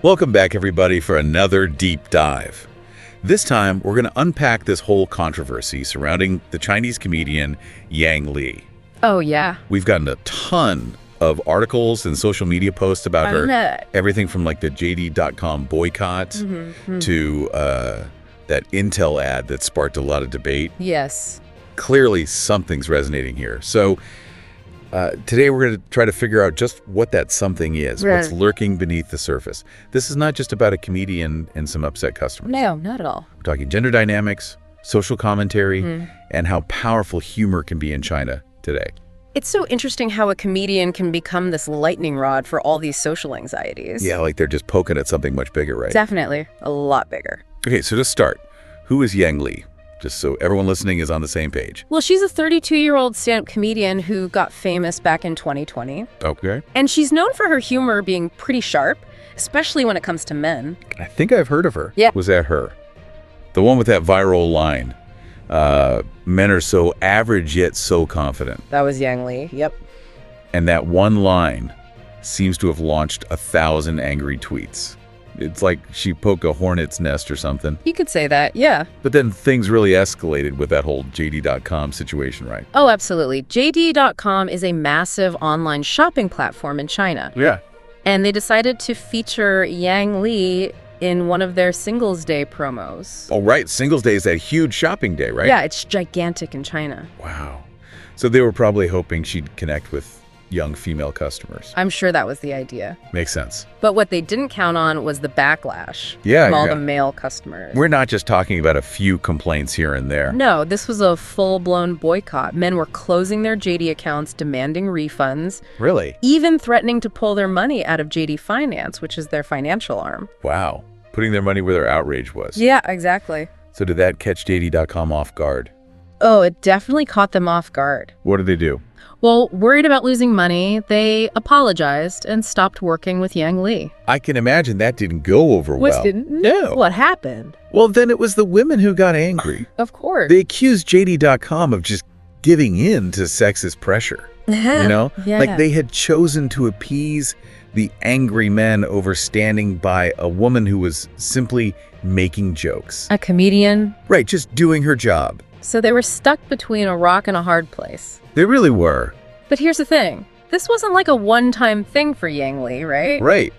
Welcome back, everybody, for another deep dive. This time, we're going to unpack this whole controversy surrounding the Chinese comedian Yang Li. Oh, yeah. We've gotten a ton of articles and social media posts about her. Everything from like the JD.com boycott to that Intel ad that sparked a lot of debate. Yes. Clearly, something's resonating here. So today we're going to try to figure out just what that something is, what's lurking beneath the surface. This is not just about a comedian and some upset customers. No, not at all. We're talking gender dynamics, social commentary, and how powerful humor can be in China today. It's so interesting how a comedian can become this lightning rod for all these social anxieties. Yeah, like they're just poking at something much bigger, right? Definitely. A lot bigger. Okay, so to start, who is Yang Li? Just so everyone listening is on the same page. Well, she's a 32-year-old stand-up comedian who got famous back in 2020. Okay. And she's known for her humor being pretty sharp, especially when it comes to men. I think I've heard of her. Yeah. Was that her? The one with that viral line. Men are so average yet so confident. That was Yang Li. Yep. And that one line seems to have launched 1,000 angry tweets. It's like she poked a hornet's nest or something. You could say that, yeah. But then things really escalated with that whole JD.com situation, right? Oh, absolutely. JD.com is a massive online shopping platform in China. Yeah. And they decided to feature Yang Li in one of their Singles Day promos. Oh, right. Singles Day is that huge shopping day, right? Yeah, it's gigantic in China. Wow. So they were probably hoping she'd connect with young female customers. I'm sure that was the idea. Makes sense. But what they didn't count on was the backlash from all the male customers. We're not just talking about a few complaints here and there. No, this was a full-blown boycott. Men were closing their JD accounts, demanding refunds. Really? Even threatening to pull their money out of JD Finance, which is their financial arm. Wow. Putting their money where their outrage was. Yeah, exactly. So did that catch JD.com off guard? Oh, it definitely caught them off guard. What did they do? Well, worried about losing money, they apologized and stopped working with Yang Li. I can imagine that didn't go over well. No. What happened? Well, then it was the women who got angry. Of course. They accused JD.com of just giving in to sexist pressure. You know? Yeah. Like they had chosen to appease the angry men over standing by a woman who was simply making jokes. A comedian. Right, just doing her job. So they were stuck between a rock and a hard place. They really were. But here's the thing. This wasn't like a one-time thing for Yang Li, right? Right.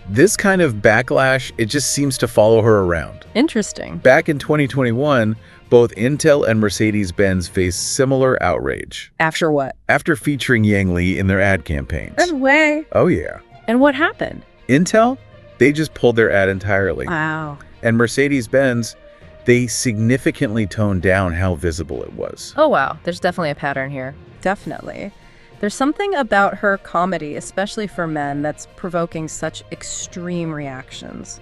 This kind of backlash, it just seems to follow her around. Interesting. Back in 2021, both Intel and Mercedes-Benz faced similar outrage. After what? After featuring Yang Li in their ad campaigns. No way. Oh, yeah. And what happened? Intel, they just pulled their ad entirely. Wow. And Mercedes-Benz, they significantly toned down how visible it was. Oh, wow. There's definitely a pattern here. Definitely. There's something about her comedy, especially for men, that's provoking such extreme reactions.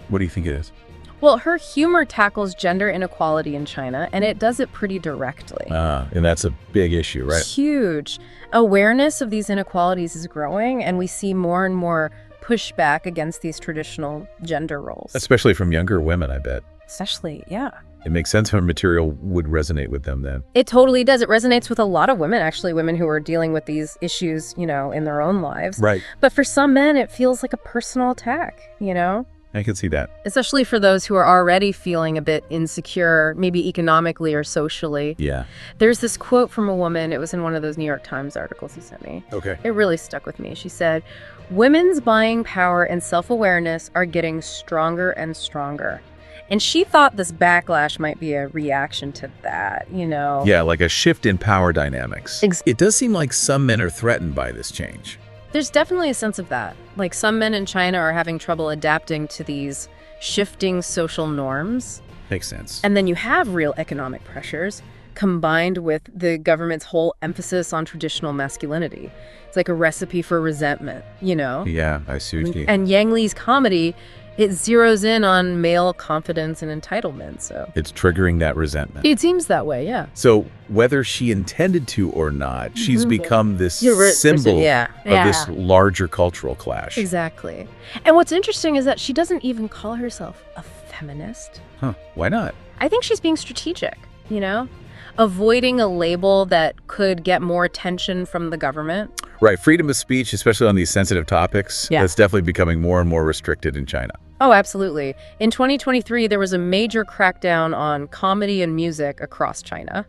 What do you think it is? Well, her humor tackles gender inequality in China, and it does it pretty directly. And that's a big issue, right? It's huge. Awareness of these inequalities is growing, and we see more and more pushback against these traditional gender roles. Especially from younger women, I bet. Especially, yeah. It makes sense her material would resonate with them then. It totally does. It resonates with a lot of women, actually, women who are dealing with these issues, you know, in their own lives. Right. But for some men, it feels like a personal attack, you know? I can see that. Especially for those who are already feeling a bit insecure, maybe economically or socially. Yeah. There's this quote from a woman. It was in one of those New York Times articles you sent me. Okay. It really stuck with me. She said, "Women's buying power and self-awareness are getting stronger and stronger." And she thought this backlash might be a reaction to that, you know? Yeah, like a shift in power dynamics. It does seem like some men are threatened by this change. There's definitely a sense of that. Like some men in China are having trouble adapting to these shifting social norms. Makes sense. And then you have real economic pressures combined with the government's whole emphasis on traditional masculinity. It's like a recipe for resentment, you know? Yeah, I see what you mean. And Yang Li's comedy, it zeroes in on male confidence and entitlement, so. It's triggering that resentment. It seems that way, yeah. So whether she intended to or not, she's become this symbol of this larger cultural clash. Exactly. And what's interesting is that she doesn't even call herself a feminist. Huh, why not? I think she's being strategic, you know? avoiding a label that could get more attention from the government. Right. Freedom of speech, especially on these sensitive topics, that's definitely becoming more and more restricted in China. Oh, absolutely. In 2023, there was a major crackdown on comedy and music across China.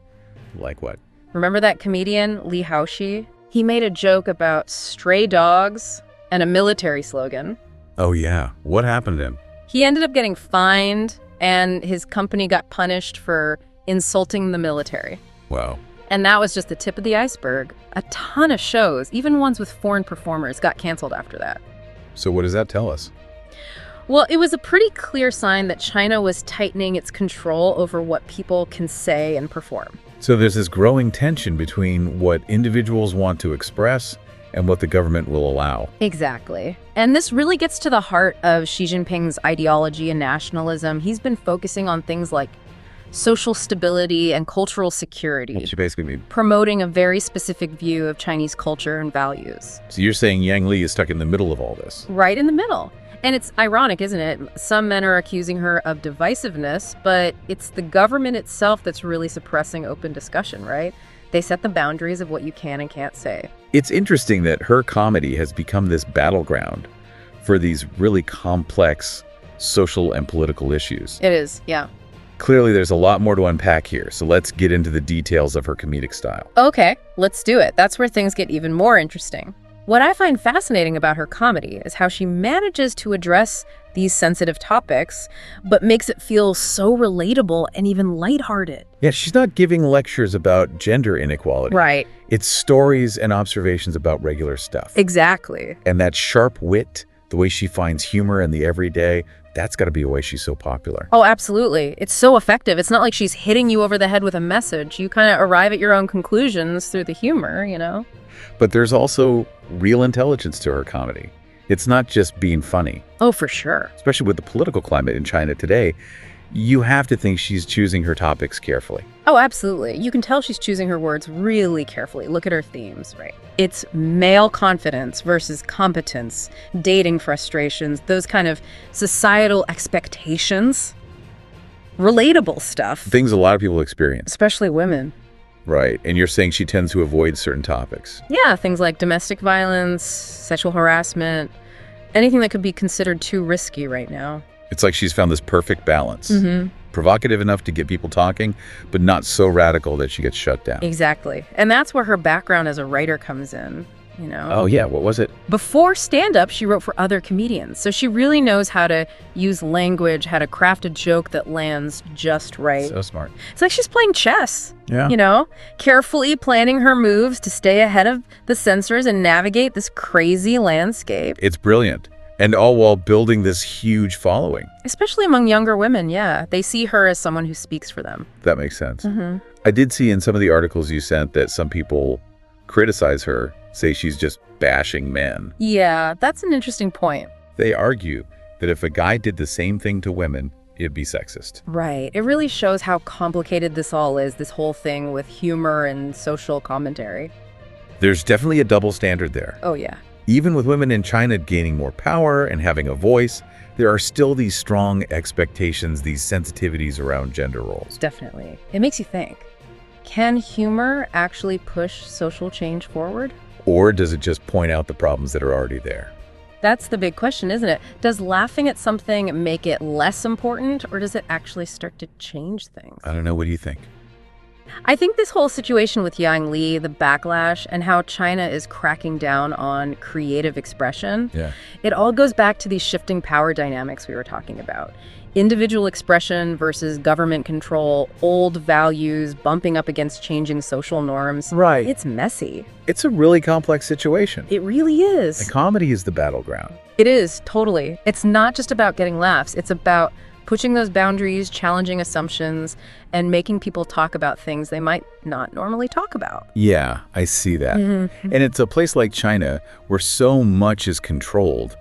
Like what? Remember that comedian, Li Haoxi? He made a joke about stray dogs and a military slogan. Oh, yeah. What happened to him? He ended up getting fined, and his company got punished for insulting the military. Wow. And that was just the tip of the iceberg. A ton of shows, even ones with foreign performers, got canceled after that. So what does that tell us? Well, it was a pretty clear sign that China was tightening its control over what people can say and perform. So there's this growing tension between what individuals want to express and what the government will allow. Exactly. And this really gets to the heart of Xi Jinping's ideology and nationalism. He's been focusing on things like social stability and cultural security. What you basically mean? Promoting a very specific view of Chinese culture and values. So you're saying Yang Li is stuck in the middle of all this? Right in the middle. And it's ironic, isn't it? Some men are accusing her of divisiveness, but it's the government itself that's really suppressing open discussion, right? They set the boundaries of what you can and can't say. It's interesting that her comedy has become this battleground for these really complex social and political issues. It is, yeah. Clearly, there's a lot more to unpack here, so let's get into the details of her comedic style. Okay, let's do it. That's where things get even more interesting. What I find fascinating about her comedy is how she manages to address these sensitive topics, but makes it feel so relatable and even lighthearted. Yeah, she's not giving lectures about gender inequality. Right. It's stories and observations about regular stuff. Exactly. And that sharp wit, the way she finds humor in the everyday, that's got to be why she's so popular. Oh, absolutely. It's so effective. It's not like she's hitting you over the head with a message. You kind of arrive at your own conclusions through the humor, you know? But there's also real intelligence to her comedy. It's not just being funny. Oh, for sure. Especially with the political climate in China today, you have to think she's choosing her topics carefully. Oh, absolutely. You can tell she's choosing her words really carefully. Look at her themes, right? It's male confidence versus competence, dating frustrations, those kind of societal expectations, relatable stuff. Things a lot of people experience. Especially women. Right. And you're saying she tends to avoid certain topics. Yeah, things like domestic violence, sexual harassment, anything that could be considered too risky right now. It's like she's found this perfect balance. Provocative enough to get people talking, but not so radical that she gets shut down. Exactly. And that's where her background as a writer comes in, you know? Oh, yeah. What was it? Before stand-up, she wrote for other comedians. So she really knows how to use language, how to craft a joke that lands just right. So smart. It's like she's playing chess, Yeah. you know? Carefully planning her moves to stay ahead of the censors and navigate this crazy landscape. It's brilliant. And all while building this huge following. Especially among younger women, yeah. They see her as someone who speaks for them. That makes sense. I did see in some of the articles you sent that some people criticize her, say she's just bashing men. Yeah, that's an interesting point. They argue that if a guy did the same thing to women, it'd be sexist. Right. It really shows how complicated this all is, this whole thing with humor and social commentary. There's definitely a double standard there. Oh, yeah. Even with women in China gaining more power and having a voice, there are still these strong expectations, these sensitivities around gender roles. Definitely. It makes you think. Can humor actually push social change forward? Or does it just point out the problems that are already there? That's the big question, isn't it? Does laughing at something make it less important, or does it actually start to change things? I don't know. What do you think? I think this whole situation with Yang Li, the backlash, and how China is cracking down on creative expression, it all goes back to these shifting power dynamics we were talking about. Individual expression versus government control, old values bumping up against changing social norms. Right. It's messy. It's a really complex situation. It really is. And comedy is the battleground. It is, totally. It's not just about getting laughs. It's about pushing those boundaries, challenging assumptions, and making people talk about things they might not normally talk about. Yeah, I see that. And it's a place like China where so much is controlled.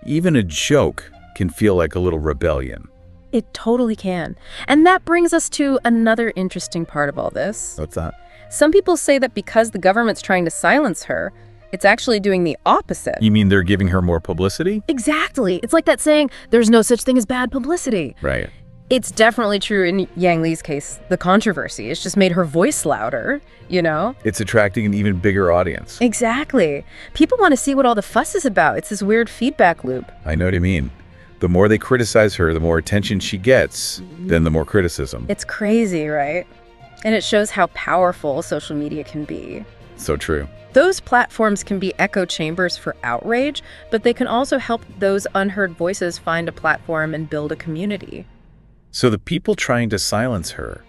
Even a joke can feel like a little rebellion. It totally can. And that brings us to another interesting part of all this. What's that? Some people say that because the government's trying to silence her, it's actually doing the opposite. You mean they're giving her more publicity? Exactly. It's like that saying, there's no such thing as bad publicity. Right. It's definitely true in Yang Li's case, the controversy. It's just made her voice louder, you know? It's attracting an even bigger audience. Exactly. People want to see what all the fuss is about. It's this weird feedback loop. I know what you mean. The more they criticize her, the more attention she gets, then the more criticism. It's crazy, right? And it shows how powerful social media can be. So true. Those platforms can be echo chambers for outrage, but they can also help those unheard voices find a platform and build a community. So the people trying to silence her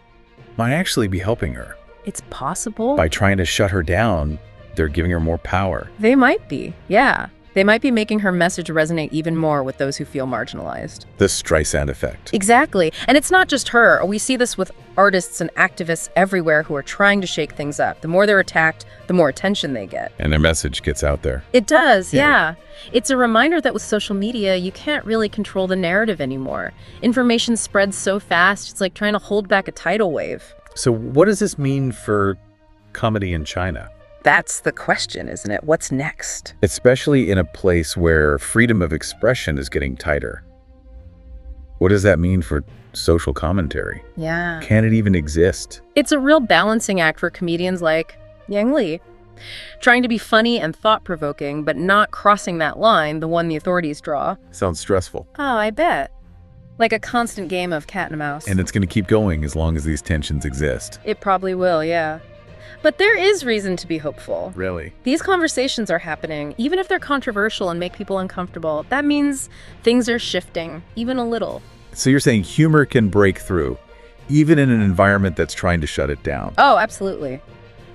might actually be helping her. It's possible. By trying to shut her down, they're giving her more power. They might be, yeah. They might be making her message resonate even more with those who feel marginalized. The Streisand effect. Exactly. And it's not just her. We see this with artists and activists everywhere who are trying to shake things up. The more they're attacked, the more attention they get. And their message gets out there. It does, yeah. It's a reminder that with social media, you can't really control the narrative anymore. Information spreads so fast, it's like trying to hold back a tidal wave. So what does this mean for comedy in China? That's the question, isn't it? What's next? Especially in a place where freedom of expression is getting tighter. What does that mean for social commentary? Yeah. Can it even exist? It's a real balancing act for comedians like Yang Li. Trying to be funny and thought-provoking, but not crossing that line, the one the authorities draw. Sounds stressful. Oh, I bet. Like a constant game of cat and mouse. And it's going to keep going as long as these tensions exist. It probably will, yeah. But there is reason to be hopeful. Really? These conversations are happening, even if they're controversial and make people uncomfortable. That means things are shifting, even a little. So you're saying humor can break through, even in an environment that's trying to shut it down? Oh, absolutely.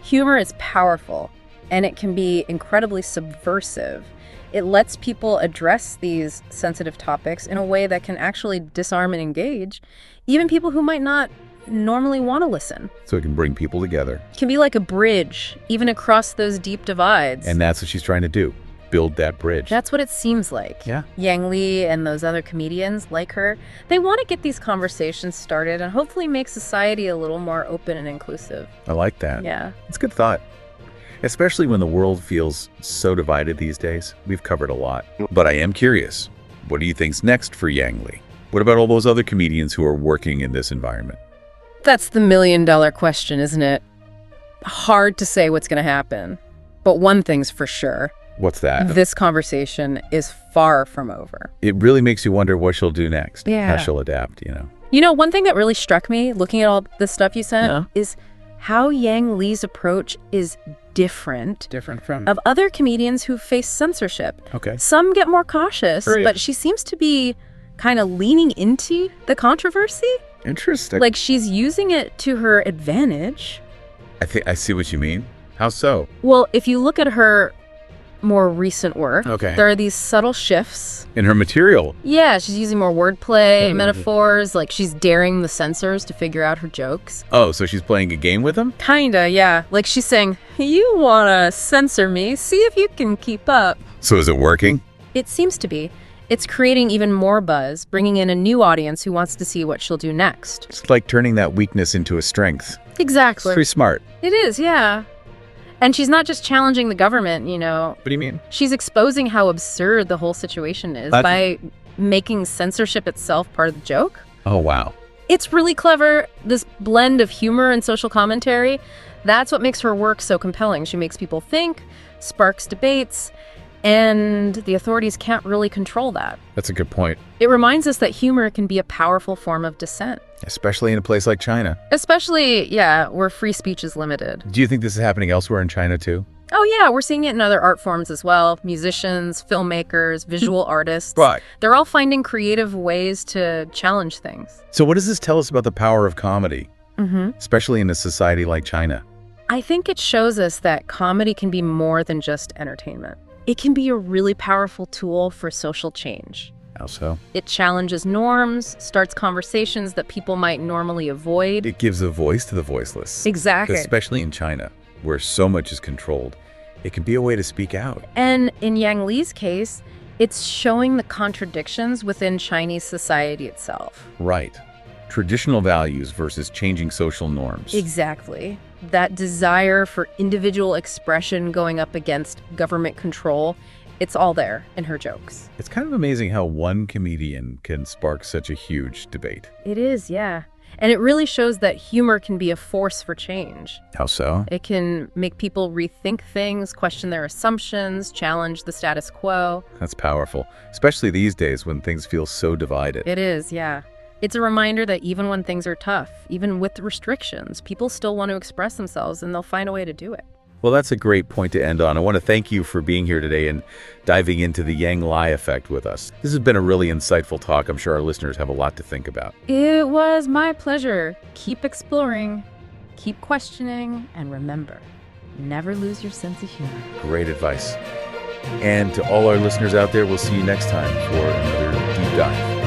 Humor is powerful, and it can be incredibly subversive. It lets people address these sensitive topics in a way that can actually disarm and engage, even people who might not normally want to listen. So it can bring people together. It can be like a bridge, even across those deep divides. And that's what she's trying to do, build that bridge. That's what it seems like. Yeah. Yang Li and those other comedians like her, they want to get these conversations started and hopefully make society a little more open and inclusive. I like that. Yeah. It's a good thought. Especially when the world feels so divided these days. We've covered a lot. But I am curious, what do you think's next for Yang Li? What about all those other comedians who are working in this environment? That's the million-dollar question, isn't it? Hard to say what's going to happen. But one thing's for sure. What's that? This conversation is far from over. It really makes you wonder what she'll do next. Yeah. How she'll adapt, you know? You know, one thing that really struck me, looking at all the stuff you sent, is how Yang Li's approach is different from of other comedians who face censorship. Okay. Some get more cautious, Right. but she seems to be kind of leaning into the controversy. Interesting. Like she's using it to her advantage. I think I see what you mean. How so? Well, if you look at her more recent work, there are these subtle shifts. In her material. Yeah, she's using more wordplay, metaphors, like she's daring the censors to figure out her jokes. Oh, so she's playing a game with them? Kinda, yeah. Like she's saying, you wanna censor me, see if you can keep up. So is it working? It seems to be. It's creating even more buzz, bringing in a new audience who wants to see what she'll do next. It's like turning that weakness into a strength. Exactly. It's very smart. It is, yeah. And she's not just challenging the government, you know. What do you mean? She's exposing how absurd the whole situation is by making censorship itself part of the joke. Oh, wow. It's really clever, this blend of humor and social commentary. That's what makes her work so compelling. She makes people think, sparks debates, and the authorities can't really control that. That's a good point. It reminds us that humor can be a powerful form of dissent. Especially in a place like China. Especially, yeah, where free speech is limited. Do you think this is happening elsewhere in China too? Oh yeah, we're seeing it in other art forms as well. Musicians, filmmakers, visual artists. Right. They're all finding creative ways to challenge things. So what does this tell us about the power of comedy? Especially in a society like China? I think it shows us that comedy can be more than just entertainment. It can be a really powerful tool for social change. How so? It challenges norms, starts conversations that people might normally avoid. It gives a voice to the voiceless. Exactly. Especially in China, where so much is controlled. It can be a way to speak out. And in Yang Li's case, it's showing the contradictions within Chinese society itself. Right. Traditional values versus changing social norms. Exactly. that desire for individual expression going up against government control, it's all there in her jokes. It's kind of amazing how one comedian can spark such a huge debate. It is, yeah. And it really shows that humor can be a force for change. How so? It can make people rethink things, question their assumptions, challenge the status quo. That's powerful, especially these days when things feel so divided. It is, yeah. It's a reminder that even when things are tough, even with restrictions, people still want to express themselves and they'll find a way to do it. Well, that's a great point to end on. I want to thank you for being here today and diving into the Yang Lie effect with us. This has been a really insightful talk. I'm sure our listeners have a lot to think about. It was my pleasure. Keep exploring, keep questioning, and remember, never lose your sense of humor. Great advice. And to all our listeners out there, we'll see you next time for another deep dive.